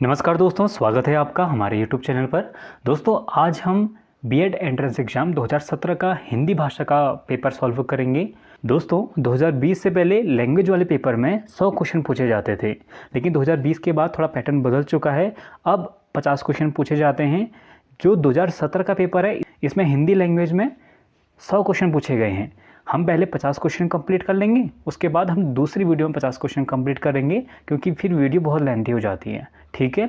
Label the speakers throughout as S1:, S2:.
S1: नमस्कार दोस्तों, स्वागत है आपका हमारे YouTube चैनल पर। दोस्तों आज हम बीएड एंट्रेंस एग्ज़ाम 2017 का हिंदी भाषा का पेपर सॉल्व करेंगे। दोस्तों 2020 से पहले लैंग्वेज वाले पेपर में 100 क्वेश्चन पूछे जाते थे, लेकिन 2020 के बाद थोड़ा पैटर्न बदल चुका है। अब 50 क्वेश्चन पूछे जाते हैं। जो 2017 का पेपर है इसमें हिंदी लैंग्वेज में 100 क्वेश्चन पूछे गए हैं। हम पहले 50 क्वेश्चन कंप्लीट कर लेंगे, उसके बाद हम दूसरी वीडियो में 50 क्वेश्चन कंप्लीट करेंगे, क्योंकि फिर वीडियो बहुत लेंथी हो जाती है। ठीक है,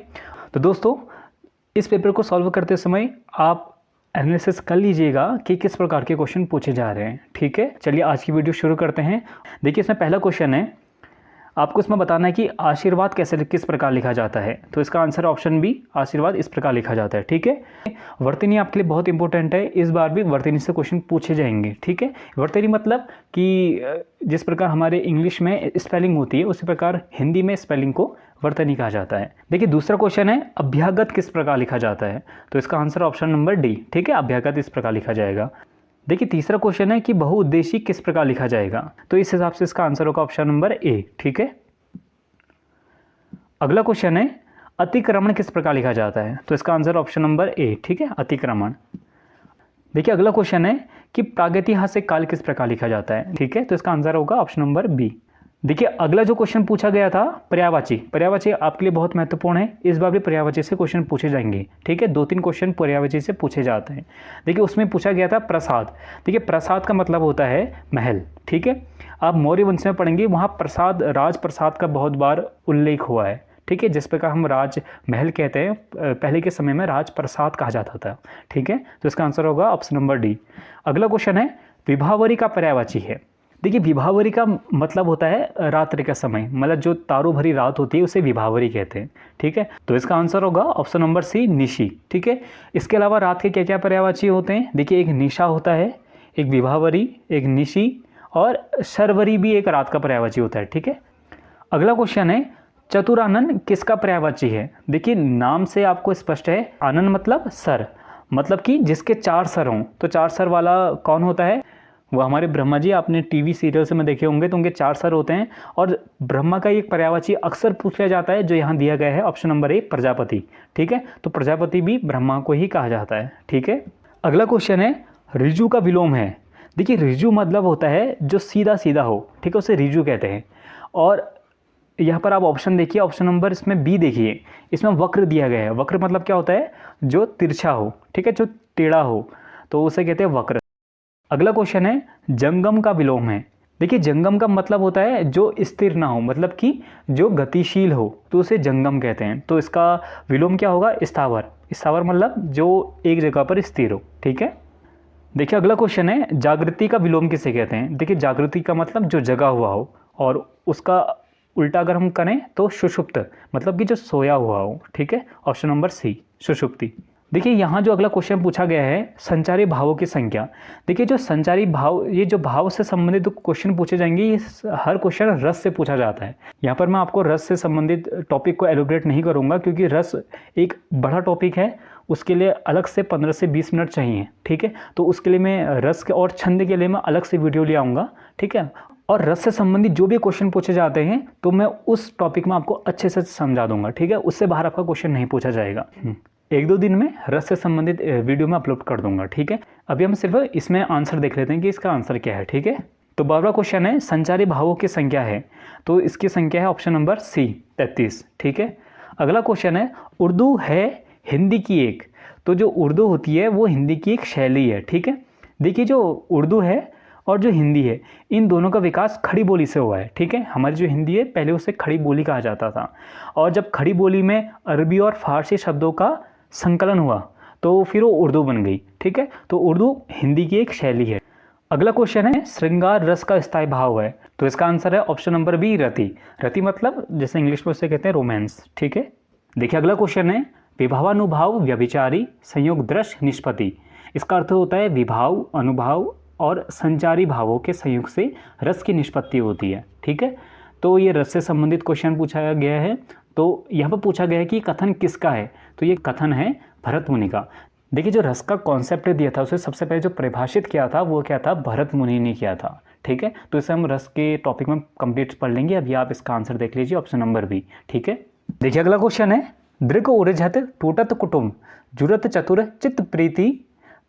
S1: तो दोस्तों इस पेपर को सॉल्व करते समय आप एनालिसिस कर लीजिएगा कि किस प्रकार के क्वेश्चन पूछे जा रहे हैं। ठीक है, चलिए आज की वीडियो शुरू करते हैं। देखिए इसमें पहला क्वेश्चन है, आपको इसमें बताना है कि आशीर्वाद किस प्रकार लिखा जाता है। तो इसका आंसर ऑप्शन बी, आशीर्वाद इस प्रकार लिखा जाता है। ठीक है, वर्तनी आपके लिए बहुत इंपॉर्टेंट है। इस बार भी वर्तनी से क्वेश्चन पूछे जाएंगे। ठीक है, वर्तनी मतलब कि जिस प्रकार हमारे इंग्लिश में स्पेलिंग होती है उसी प्रकार हिंदी में स्पेलिंग को वर्तनी कहा जाता है। देखिए दूसरा क्वेश्चन है, अभ्यागत किस प्रकार लिखा जाता है। तो इसका आंसर ऑप्शन नंबर डी। ठीक है, अभ्यागत इस प्रकार लिखा जाएगा। देखिए तीसरा क्वेश्चन है कि बहुउद्देशीय किस प्रकार लिखा जाएगा। तो इस हिसाब से इसका आंसर होगा ऑप्शन नंबर ए। ठीक है, अगला क्वेश्चन है, अतिक्रमण किस प्रकार लिखा जाता है। तो इसका आंसर ऑप्शन नंबर ए। ठीक है, अतिक्रमण। देखिए अगला क्वेश्चन है कि प्रागैतिहासिक काल किस प्रकार लिखा जाता है। ठीक है, तो इसका आंसर होगा ऑप्शन नंबर बी। देखिए अगला जो क्वेश्चन पूछा गया था, पर्यायवाची। पर्यायवाची आपके लिए बहुत महत्वपूर्ण है। इस बार भी पर्यायवाची से क्वेश्चन पूछे जाएंगे। ठीक है, 2-3 क्वेश्चन पर्यायवाची से पूछे जाते हैं। देखिए उसमें पूछा गया था प्रसाद। देखिए प्रसाद का मतलब होता है महल। ठीक है, आप मौर्य वंश में पढ़ेंगे, वहाँ प्रसाद, राज प्रसाद का बहुत बार उल्लेख हुआ है। ठीक है, जिस प्रकार हम राज महल कहते हैं, पहले के समय में राज प्रसाद कहा जाता था। ठीक है, तो इसका आंसर होगा ऑप्शन नंबर डी। अगला क्वेश्चन है, विभावरी का पर्यायवाची है। देखिए विभावरी का मतलब होता है रात्रि का समय, मतलब जो तारों भरी रात होती है उसे विभावरी कहते हैं। ठीक है, तो इसका आंसर होगा ऑप्शन नंबर सी, निशी। ठीक है, इसके अलावा रात के क्या क्या पर्यायवाची होते हैं। देखिए एक निशा होता है, एक विभावरी, एक निशी और शर्वरी भी एक रात का पर्यायवाची होता है। ठीक है, अगला क्वेश्चन है, चतुरानन किसका पर्यायवाची है। देखिए नाम से आपको स्पष्ट है, आनन मतलब सर, मतलब कि जिसके 4 सर हों। तो 4 सर वाला कौन होता है, वो हमारे ब्रह्मा जी। आपने टीवी सीरियल से में देखे होंगे तो उनके 4 सर होते हैं। और ब्रह्मा का एक पर्यायवाची अक्सर पूछा जाता है, जो यहाँ दिया गया है ऑप्शन नंबर ए, प्रजापति। ठीक है, तो प्रजापति भी ब्रह्मा को ही कहा जाता है। ठीक है, अगला क्वेश्चन है, ऋजु का विलोम है। देखिए ऋजु मतलब होता है जो सीधा सीधा हो। ठीक है, उसे ऋजु कहते हैं। और यहाँ पर आप ऑप्शन देखिए, ऑप्शन नंबर इसमें बी देखिए, इसमें वक्र दिया गया है। वक्र मतलब क्या होता है, जो तिरछा हो। ठीक है, जो टेढ़ा हो, तो उसे कहते हैं वक्र। अगला क्वेश्चन है, जंगम का विलोम है। देखिए जंगम का मतलब होता है जो स्थिर ना हो, मतलब कि जो गतिशील हो, तो उसे जंगम कहते हैं। तो इसका विलोम क्या होगा, स्थावर। स्थावर मतलब जो एक जगह पर स्थिर हो। ठीक है, देखिए अगला क्वेश्चन है, जागृति का विलोम किसे कहते हैं। देखिए जागृति का मतलब जो जगा हुआ हो, और उसका उल्टा अगर हम करें तो सुषुप्त, मतलब कि जो सोया हुआ हो। ठीक है, ऑप्शन नंबर सी, सुषुप्ति। देखिए यहाँ जो अगला क्वेश्चन पूछा गया है, संचारी भावों की संख्या। देखिए जो संचारी भाव, ये जो भाव से संबंधित क्वेश्चन पूछे जाएंगे, ये हर क्वेश्चन रस से पूछा जाता है। यहाँ पर मैं आपको रस से संबंधित टॉपिक को एलोब्रेट नहीं करूँगा, क्योंकि रस एक बड़ा टॉपिक है, उसके लिए अलग से 15 से 20 मिनट चाहिए। ठीक है, तो उसके लिए मैं रस के और छंद के लिए मैं अलग से वीडियो ले आऊँगा। ठीक है, और रस से संबंधित जो भी क्वेश्चन पूछे जाते हैं तो मैं उस टॉपिक में आपको अच्छे से समझा दूंगा। ठीक है, उससे बाहर आपका क्वेश्चन नहीं पूछा जाएगा। 1-2 दिन में रस से संबंधित वीडियो में अपलोड कर दूंगा। ठीक है, अभी हम सिर्फ इसमें आंसर देख लेते हैं कि इसका आंसर क्या है। ठीक है, तो 12वां क्वेश्चन है, संचारी भावों की संख्या है। तो इसकी संख्या है ऑप्शन नंबर सी, 33। ठीक है, अगला क्वेश्चन है, उर्दू है हिंदी की एक। तो जो उर्दू होती है वो हिंदी की एक शैली है। ठीक है, देखिए जो उर्दू है और जो हिंदी है, इन दोनों का विकास खड़ी बोली से हुआ है। ठीक है, हमारी जो हिंदी है पहले उसे खड़ी बोली कहा जाता था, और जब खड़ी बोली में अरबी और फारसी शब्दों का संकलन हुआ तो फिर वो उर्दू बन गई। ठीक है, तो उर्दू हिंदी की एक शैली है। अगला क्वेश्चन है, श्रृंगार रस का स्थायी भाव है। तो इसका आंसर है ऑप्शन नंबर बी, रति। रति मतलब जैसे इंग्लिश में उसे कहते हैं रोमांस। ठीक है, देखिए अगला क्वेश्चन है, विभावानुभाव व्यभिचारी संयोग दृश्य निष्पत्ति। इसका अर्थ होता है विभाव, अनुभाव और संचारी भावों के संयोग से रस की निष्पत्ति होती है। ठीक है, तो ये रस से संबंधित क्वेश्चन पूछा गया है। तो यहाँ पर पूछा गया है कि कथन किसका है। तो ये कथन है भरत मुनि का। देखिए जो रस का कॉन्सेप्ट दिया था उसे सबसे पहले जो परिभाषित किया था वो क्या था, भरत मुनि ने किया था। ठीक है, तो इसे हम रस के टॉपिक में कंप्लीट पढ़ लेंगे। अभी आप इसका आंसर देख लीजिए, ऑप्शन नंबर बी। ठीक है, देखिए अगला क्वेश्चन है, दृग उरझत टूटत कुटुम जुरत चतुर चित्त प्रीति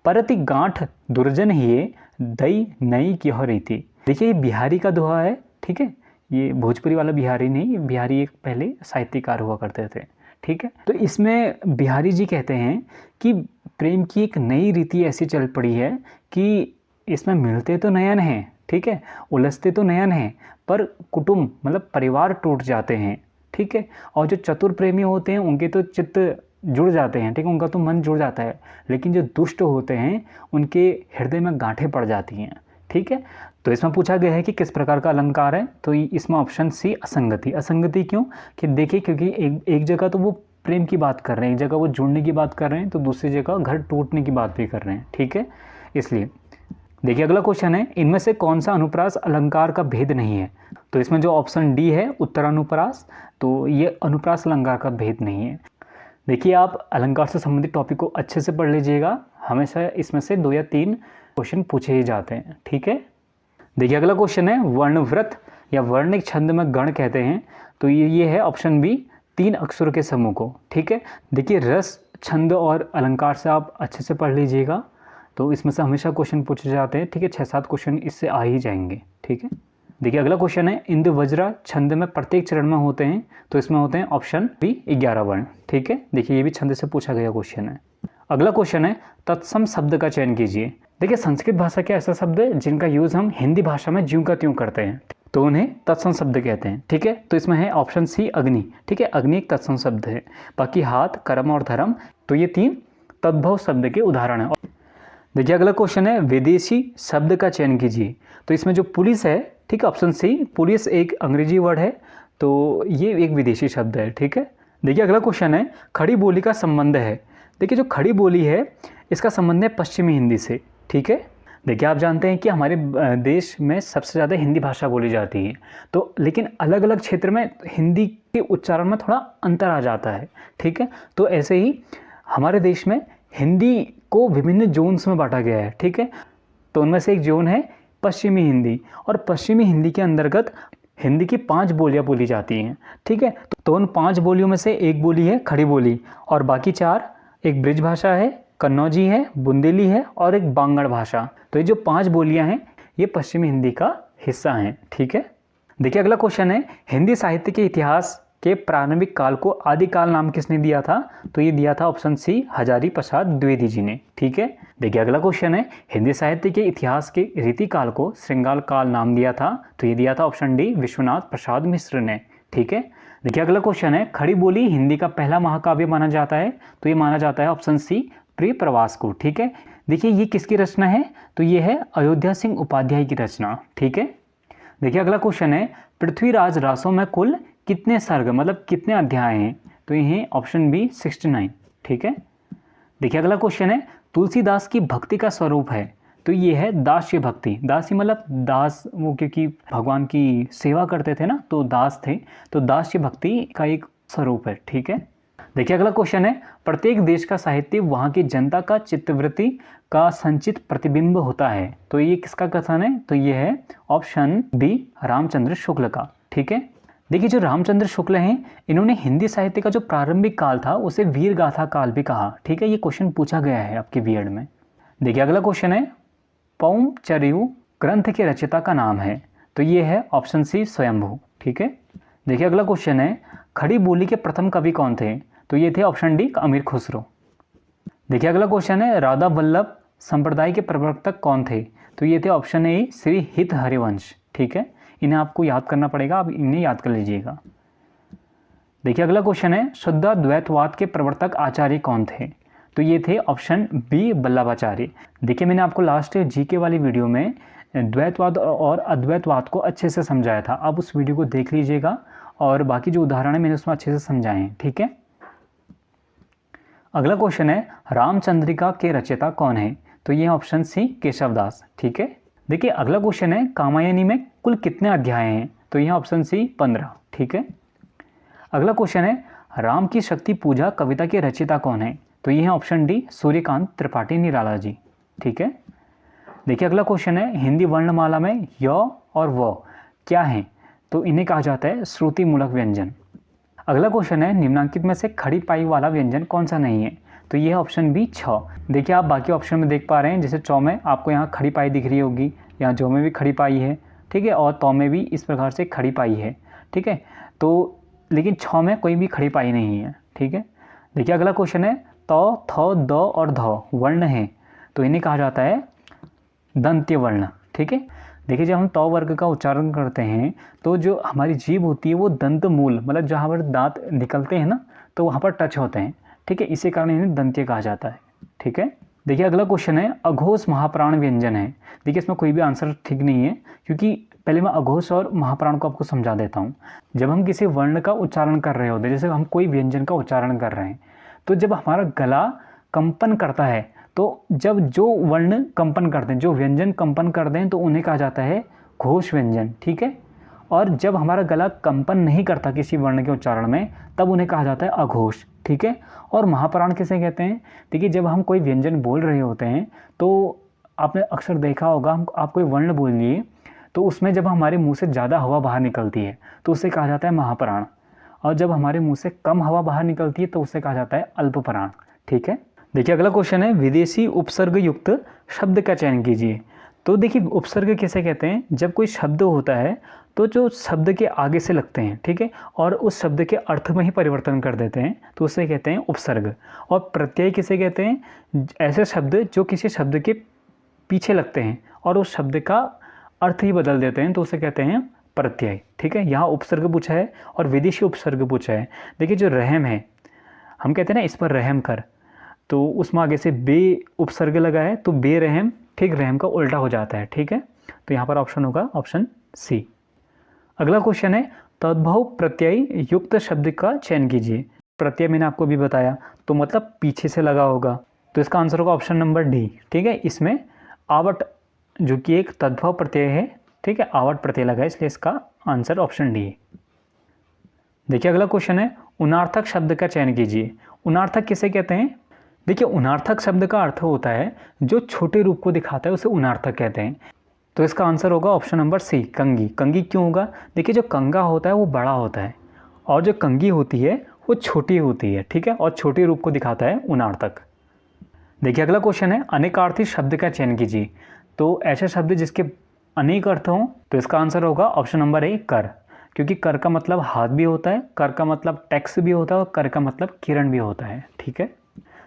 S1: परति गांठ दुर्जन हिये दई नई क्यों रीति। देखिए ये बिहारी का दोहा है, ठीक है, ये भोजपुरी वाला बिहारी नहीं, बिहारी एक पहले साहित्यकार हुआ करते थे, ठीक है। तो इसमें बिहारी जी कहते हैं कि प्रेम की एक नई रीति ऐसी चल पड़ी है कि इसमें मिलते तो नयन हैं, ठीक है, उलझते तो नयन हैं, पर कुटुंब मतलब परिवार टूट जाते हैं, ठीक है। और जो चतुर प्रेमी होते हैं उनके तो चित्त जुड़ जाते हैं, ठीक है, उनका तो मन जुड़ जाता है, लेकिन जो दुष्ट होते हैं उनके हृदय में गांठें पड़ जाती हैं, ठीक है। तो इसमें पूछा गया है कि किस प्रकार का अलंकार है, तो इसमें ऑप्शन सी असंगति। असंगति क्यों, कि देखिए क्योंकि एक जगह तो वो प्रेम की बात कर रहे हैं, एक जगह वो जुड़ने की बात कर रहे हैं, तो दूसरी जगह घर टूटने की बात भी कर रहे हैं, ठीक है, इसलिए। देखिए अगला क्वेश्चन है, इनमें से कौन सा अनुप्रास अलंकार का भेद नहीं है। तो इसमें जो ऑप्शन डी है उत्तरानुप्रास, तो ये अनुप्रास अलंकार का भेद नहीं है। देखिए आप अलंकार से संबंधित टॉपिक को अच्छे से पढ़ लीजिएगा, हमेशा इसमें से 2 या 3 क्वेश्चन पूछे ही जाते हैं, ठीक है। देखिए अगला क्वेश्चन है, वर्णव्रत या वर्णिक छंद में गण कहते हैं, तो ये है ऑप्शन बी 3 अक्षरों के समूह को, ठीक है। देखिए रस, छंद और अलंकार से आप अच्छे से पढ़ लीजिएगा, तो इसमें से हमेशा क्वेश्चन पूछे जाते हैं, ठीक है, 6-7 क्वेश्चन इससे आ ही जाएंगे, ठीक है। देखिए अगला क्वेश्चन है, इंद वज्रा छंद में प्रत्येक चरण में होते हैं, तो इसमें होते हैं ऑप्शन बी 11 वर्ण, ठीक है। देखिए ये भी छंद से पूछा गया क्वेश्चन है। अगला क्वेश्चन है, तत्सम शब्द का चयन कीजिए। देखिए संस्कृत भाषा के ऐसा शब्द है जिनका यूज़ हम हिंदी भाषा में ज्यों का त्यों करते हैं, तो उन्हें तत्सम शब्द कहते हैं, ठीक है। तो इसमें है ऑप्शन सी अग्नि, ठीक है, अग्नि एक तत्सम शब्द है। बाकी हाथ, कर्म और धर्म, तो ये 3 तद्भव शब्द के उदाहरण है। देखिए अगला क्वेश्चन है, विदेशी शब्द का चयन कीजिए। तो इसमें जो पुलिस है, ठीक है, ऑप्शन सी, पुलिस एक अंग्रेजी वर्ड है, तो ये एक विदेशी शब्द है, ठीक है। देखिए अगला क्वेश्चन है, खड़ी बोली का संबंध है। देखिए जो खड़ी बोली है इसका संबंध है पश्चिमी हिंदी से, ठीक है। देखिए आप जानते हैं कि हमारे देश में सबसे ज़्यादा हिंदी भाषा बोली जाती है, तो लेकिन अलग अलग क्षेत्र में हिंदी के उच्चारण में थोड़ा अंतर आ जाता है, ठीक है। तो ऐसे ही हमारे देश में हिंदी को विभिन्न जोन्स में बांटा गया है, ठीक है। तो उनमें से एक जोन है पश्चिमी हिंदी, और पश्चिमी हिंदी के अंतर्गत हिंदी की 5 बोलियां बोली जाती हैं, ठीक है। तो उन 5 बोलियों में से एक बोली है खड़ी बोली, और बाकी 4 एक ब्रिज भाषा है, कन्नौजी है, बुंदेली है और एक बांगड़ भाषा। तो ये जो 5 बोलियां हैं ये पश्चिमी हिंदी का हिस्सा हैं, ठीक है। देखिए अगला क्वेश्चन है, हिंदी साहित्य के इतिहास के प्रारंभिक काल को आदिकाल नाम किसने दिया था। तो ये दिया था ऑप्शन सी हजारी प्रसाद द्विवेदी जी ने, ठीक है। देखिए अगला क्वेश्चन है, हिंदी साहित्य के इतिहास के रीतिकाल को श्रृंगार काल नाम दिया था। तो ये दिया था ऑप्शन डी विश्वनाथ प्रसाद मिश्र ने, ठीक है। देखिए अगला क्वेश्चन है, खड़ी बोली हिंदी का पहला महाकाव्य माना जाता है। तो ये माना जाता है ऑप्शन सी प्रिय प्रवास को, ठीक है। देखिए ये किसकी रचना है, तो ये है अयोध्या सिंह उपाध्याय की रचना, ठीक है। देखिए अगला क्वेश्चन है, पृथ्वीराज रासों में कुल कितने सर्ग मतलब कितने अध्याय हैं। तो ये है ऑप्शन बी 69, ठीक है। देखिए अगला क्वेश्चन है, तुलसीदास की भक्ति का स्वरूप है। तो ये है दास्य भक्ति। दासी मतलब दास, वो क्योंकि भगवान की सेवा करते थे ना, तो दास थे, तो दास्य भक्ति का एक स्वरूप है, ठीक है। देखिए अगला क्वेश्चन है, प्रत्येक देश का साहित्य वहाँ की जनता का चित्तवृत्ति का संचित प्रतिबिंब होता है। तो ये किसका कथन है, तो ये है ऑप्शन बी रामचंद्र शुक्ल का, ठीक है। देखिए जो रामचंद्र शुक्ल हैं इन्होंने हिंदी साहित्य का जो प्रारंभिक काल था उसे वीर गाथा काल भी कहा, ठीक है। ये क्वेश्चन पूछा गया है आपके बीएड में। देखिए अगला क्वेश्चन है, पौम चरयू ग्रंथ के रचयिता का नाम है। तो ये है ऑप्शन सी स्वयंभू, ठीक है। देखिए अगला क्वेश्चन है, खड़ी बोली के प्रथम कवि कौन थे। तो ये थे ऑप्शन डी अमीर खुसरो। देखिए अगला क्वेश्चन है, राधा वल्लभ संप्रदाय के प्रवर्तक कौन थे। तो ये थे ऑप्शन ए श्री हित हरिवंश, ठीक है। इन्हें आपको याद करना पड़ेगा, आप इन्हें याद कर लीजिएगा। देखिए अगला क्वेश्चन है, शुद्धाद्वैतवाद के प्रवर्तक आचार्य कौन थे। तो ये थे ऑप्शन बी वल्लभाचार्य। देखिए मैंने आपको लास्ट जीके वाली वीडियो में द्वैतवाद और अद्वैतवाद को अच्छे से समझाया था, आप उस वीडियो को देख लीजिएगा, और बाकी जो उदाहरण है मैंने उसमें अच्छे से समझाए हैं, ठीक है। अगला क्वेश्चन है, रामचंद्रिका के रचयिता कौन है। तो ये ऑप्शन सी केशवदास, ठीक है। देखिए अगला क्वेश्चन है, कामायनी में कुल कितने अध्याय हैं। तो यह ऑप्शन सी 15, ठीक है। अगला क्वेश्चन है, राम की शक्ति पूजा कविता के रचयिता कौन है। तो यह है ऑप्शन डी सूर्यकांत त्रिपाठी निराला जी, ठीक है। देखिए अगला क्वेश्चन है, हिंदी वर्णमाला में य और व क्या हैं। तो इन्हें कहा जाता है श्रुति मूलक व्यंजन। अगला क्वेश्चन है निम्नांकित में से खड़ी पाई वाला व्यंजन कौन सा नहीं है, तो ये है ऑप्शन बी छ। देखिए आप बाकी ऑप्शन में देख पा रहे हैं, जैसे चौ में आपको यहाँ खड़ी पाई दिख रही होगी, यहाँ जो में भी खड़ी पाई है, ठीक है, और तौ में भी इस प्रकार से खड़ी पाई है, ठीक है। तो लेकिन छ में कोई भी खड़ी पाई नहीं है, ठीक है। देखिए अगला क्वेश्चन है तौ, थ, द और ध वर्ण है, तो इन्हें कहा जाता है दंत्य वर्ण, ठीक है। देखिए जब हम तौ वर्ग का उच्चारण करते हैं तो जो हमारी जीभ होती है वो दंत मूल, मतलब जहाँ पर दांत निकलते हैं ना, तो वहाँ पर टच होते हैं, ठीक है, इसी कारण इन्हें दंत्य कहा जाता है, ठीक है। देखिए अगला क्वेश्चन है अघोष महाप्राण व्यंजन है। देखिए इसमें कोई भी आंसर ठीक नहीं है, क्योंकि पहले मैं अघोष और महाप्राण को आपको समझा देता हूँ। जब हम किसी वर्ण का उच्चारण कर रहे होते हैं, जैसे हम कोई व्यंजन का उच्चारण कर रहे हैं, तो जब हमारा गला कंपन करता है, तो जब जो वर्ण कंपन करते हैं, जो व्यंजन कंपन करते हैं, तो उन्हें कहा जाता है घोष व्यंजन, ठीक है। और जब हमारा गला कंपन नहीं करता किसी वर्ण के उच्चारण में, तब उन्हें कहा जाता है अघोष, ठीक है। और महाप्राण किसे कहते हैं? देखिए जब हम कोई व्यंजन बोल रहे होते हैं तो आपने अक्सर देखा होगा, हम आप कोई वर्ण बोल लिए तो उसमें जब हमारे मुंह से ज़्यादा हवा बाहर निकलती है तो उसे कहा जाता है महाप्राण, और जब हमारे मुंह से कम हवा बाहर निकलती है तो उसे कहा जाता है अल्पप्राण, ठीक है। देखिए अगला क्वेश्चन है विदेशी उपसर्ग युक्त शब्द का चयन कीजिए। तो देखिए उपसर्ग किसे कहते हैं? जब कोई शब्द होता है तो जो शब्द के आगे से लगते हैं, ठीक है, और उस शब्द के अर्थ में ही परिवर्तन कर देते हैं, तो उसे कहते हैं उपसर्ग। और प्रत्यय किसे कहते हैं? ऐसे शब्द जो किसी शब्द के पीछे लगते हैं और उस शब्द का अर्थ ही बदल देते हैं, तो उसे कहते हैं प्रत्यय, ठीक है। यहाँ उपसर्ग पूछा है और विदेशी उपसर्ग पूछा है। देखिए जो रहम है, हम कहते हैं ना इस पर रहम कर, तो उसमें आगे से बे उपसर्ग लगा है तो बेरहम, ठीक, रहम का उल्टा हो जाता है, ठीक है। तो यहाँ पर ऑप्शन होगा ऑप्शन सी। अगला क्वेश्चन है तद्भव प्रत्यय युक्त शब्द का चयन कीजिए। प्रत्यय मैंने आपको भी बताया, तो मतलब पीछे से लगा होगा, तो इसका आंसर होगा ऑप्शन नंबर डी, ठीक है। इसमें आवट जो कि एक तद्भव प्रत्यय है, ठीक है, आवट प्रत्यय लगा है, इसलिए इसका आंसर ऑप्शन डी है। देखिए अगला क्वेश्चन है उनार्थक शब्द का चयन कीजिए। उनार्थक किसे कहते हैं? देखिए उनार्थक शब्द का अर्थ होता है जो छोटे रूप को दिखाता है, उसे उनार्थक कहते हैं। तो इसका आंसर होगा ऑप्शन नंबर सी, कंगी। कंगी क्यों होगा? देखिए जो कंगा होता है वो बड़ा होता है और जो कंगी होती है वो छोटी होती है, ठीक है, और छोटे रूप को दिखाता है उनार्थक। देखिए अगला क्वेश्चन है अनेकार्थी शब्द का चयन कीजिए। तो ऐसे शब्द जिसके अनेक अर्थ हों, तो इसका आंसर होगा ऑप्शन नंबर ए, कर। क्योंकि कर का मतलब हाथ भी होता है, कर का मतलब टैक्स भी होता है और कर का मतलब किरण भी होता है, ठीक है।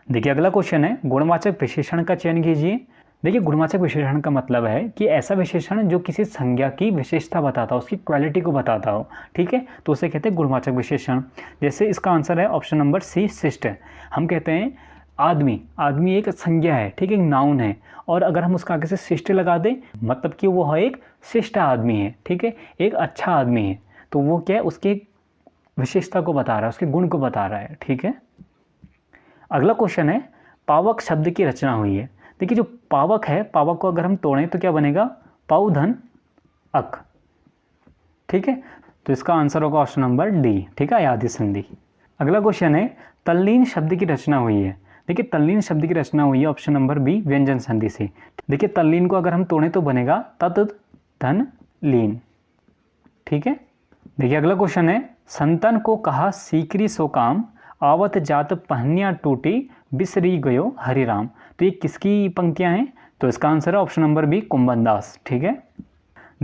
S1: देखिए अगला क्वेश्चन है गुणवाचक विशेषण का चयन कीजिए। देखिए गुणवाचक विशेषण का मतलब है कि ऐसा विशेषण जो किसी संज्ञा की विशेषता बताता हो, उसकी क्वालिटी को बताता हो, ठीक है, तो उसे कहते हैं गुणवाचक विशेषण। जैसे इसका आंसर है ऑप्शन नंबर सी, शिष्ट। हम कहते हैं आदमी, आदमी एक संज्ञा है, ठीक है, एक नाउन है, और अगर हम उसका आगे से शिष्ट लगा दें मतलब कि वो एक शिष्ट आदमी है, ठीक है, एक अच्छा आदमी है, तो वो क्या है, उसकी विशेषता को बता रहा है, उसके गुण को बता रहा है, ठीक है। अगला क्वेश्चन है पावक शब्द की रचना हुई है। देखिए जो पावक है, पावक को अगर हम तोड़ें तो क्या बनेगा? पाउ धन अक, ठीक है, तो इसका आंसर होगा ऑप्शन नंबर डी, ठीक है, आदि संधि। अगला क्वेश्चन है तल्लीन शब्द की रचना हुई है। देखिए तल्लीन शब्द की रचना हुई है ऑप्शन नंबर बी, व्यंजन संधि से। देखिए तल्लीन को अगर हम तोड़ें तो बनेगा तत् धन लीन, ठीक है। देखिए अगला क्वेश्चन है संतन को कहा सीकरी सो काम, आवत जात पहनिया टूटी बिसरी गयो हरिराम। तो ये किसकी पंक्तियां हैं? तो इसका आंसर है ऑप्शन नंबर बी, कुंभन दास, ठीक है।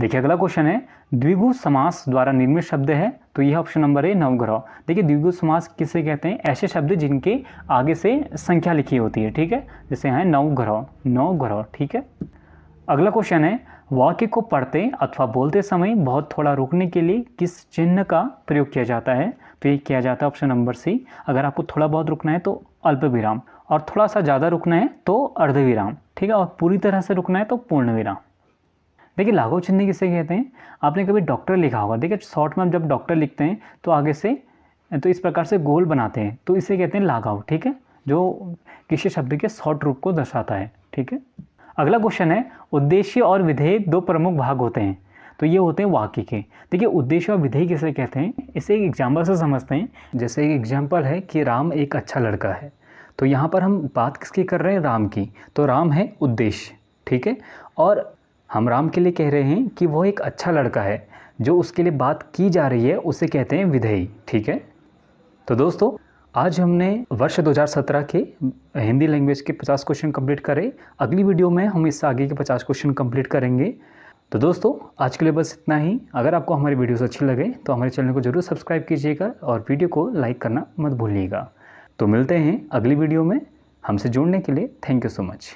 S1: देखिए अगला क्वेश्चन है द्विगु समास द्वारा निर्मित शब्द है, तो यह ऑप्शन नंबर है नवग्रह। देखिए द्विगु समास किसे कहते हैं? ऐसे शब्द जिनके आगे से संख्या लिखी होती है, ठीक है, जैसे हैं नवग्रह, नवग्रह, ठीक है। अगला क्वेश्चन है वाक्य को पढ़ते अथवा बोलते समय बहुत थोड़ा रुकने के लिए किस चिन्ह का प्रयोग किया जाता है? तो ये किया जाता है ऑप्शन नंबर सी। अगर आपको थोड़ा बहुत रुकना है तो अल्प विराम, और थोड़ा सा ज़्यादा रुकना है तो अर्ध विराम, ठीक है, और पूरी तरह से रुकना है तो पूर्ण विराम। देखिए लाघव चिन्ह किसे कहते हैं? आपने कभी डॉक्टर लिखा होगा, देखिए शॉर्ट में जब डॉक्टर लिखते हैं तो आगे से तो इस प्रकार से गोल बनाते हैं, तो इसे कहते हैं लाघव, ठीक है, जो किसी शब्द के शॉर्ट रूप को दर्शाता है, ठीक है। अगला क्वेश्चन है उद्देश्य और विधेय दो प्रमुख भाग होते हैं, तो ये होते हैं वाक्य के। देखिए उद्देश्य और विधेय किसे कहते हैं? इसे एक एग्जाम्पल से समझते हैं। जैसे एक एग्जाम्पल है कि राम एक अच्छा लड़का है, तो यहाँ पर हम बात किसकी कर रहे हैं? राम की। तो राम है उद्देश्य, ठीक है, और हम राम के लिए कह रहे हैं कि वो एक अच्छा लड़का है, जो उसके लिए बात की जा रही है उसे कहते हैं विधेय, ठीक है। तो दोस्तों आज हमने वर्ष 2017 के हिंदी लैंग्वेज के 50 क्वेश्चन कंप्लीट करे। अगली वीडियो में हम इससे आगे के 50 क्वेश्चन कंप्लीट करेंगे। तो दोस्तों आज के लिए बस इतना ही। अगर आपको हमारी वीडियोस अच्छी लगे तो हमारे चैनल को जरूर सब्सक्राइब कीजिएगा और वीडियो को लाइक करना मत भूलिएगा। तो मिलते हैं अगली वीडियो में। हमसे जुड़ने के लिए थैंक यू सो मच।